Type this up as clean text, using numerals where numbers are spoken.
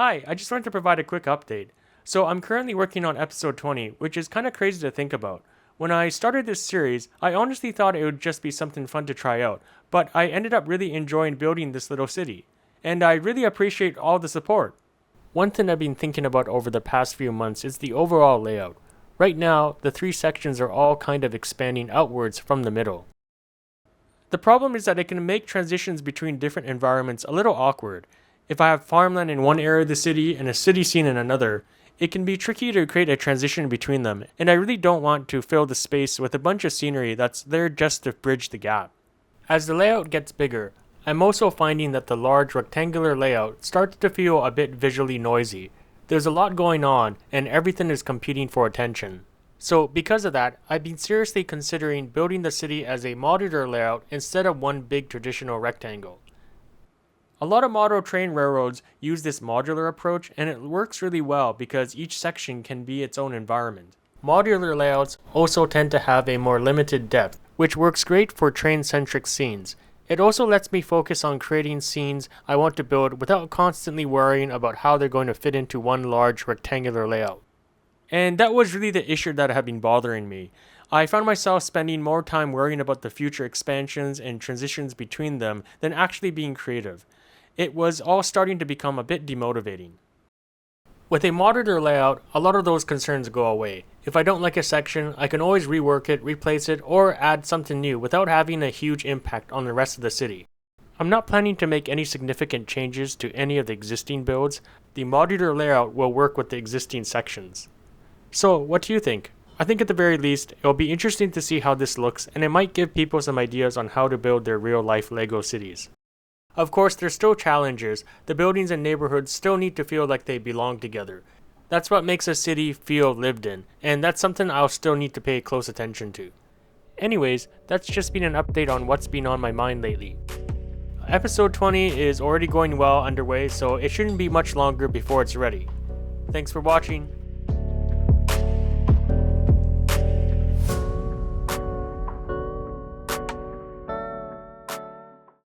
Hi, I just wanted to provide a quick update. So I'm currently working on episode 20, which is kind of crazy to think about. When I started this series, I honestly thought it would just be something fun to try out, but I ended up really enjoying building this little city. And I really appreciate all the support. One thing I've been thinking about over the past few months is the overall layout. Right now, the three sections are all kind of expanding outwards from the middle. The problem is that it can make transitions between different environments a little awkward. If I have farmland in one area of the city and a city scene in another, it can be tricky to create a transition between them, and I really don't want to fill the space with a bunch of scenery that's there just to bridge the gap. As the layout gets bigger, I'm also finding that the large rectangular layout starts to feel a bit visually noisy. There's a lot going on, and everything is competing for attention. So because of that, I've been seriously considering building the city as a modular layout instead of one big traditional rectangle. A lot of model train railroads use this modular approach, and it works really well because each section can be its own environment. Modular layouts also tend to have a more limited depth, which works great for train-centric scenes. It also lets me focus on creating scenes I want to build without constantly worrying about how they're going to fit into one large rectangular layout. And that was really the issue that had been bothering me. I found myself spending more time worrying about the future expansions and transitions between them than actually being creative. It was all starting to become a bit demotivating. With a modular layout, a lot of those concerns go away. If I don't like a section, I can always rework it, replace it, or add something new without having a huge impact on the rest of the city. I'm not planning to make any significant changes to any of the existing builds. The modular layout will work with the existing sections. So, what do you think? I think at the very least, it'll be interesting to see how this looks, and it might give people some ideas on how to build their real-life LEGO cities. Of course, there's still challenges. The buildings and neighborhoods still need to feel like they belong together. That's what makes a city feel lived in, and that's something I'll still need to pay close attention to. Anyways, that's just been an update on what's been on my mind lately. Episode 20 is already going well underway, so it shouldn't be much longer before it's ready. Thanks for watching.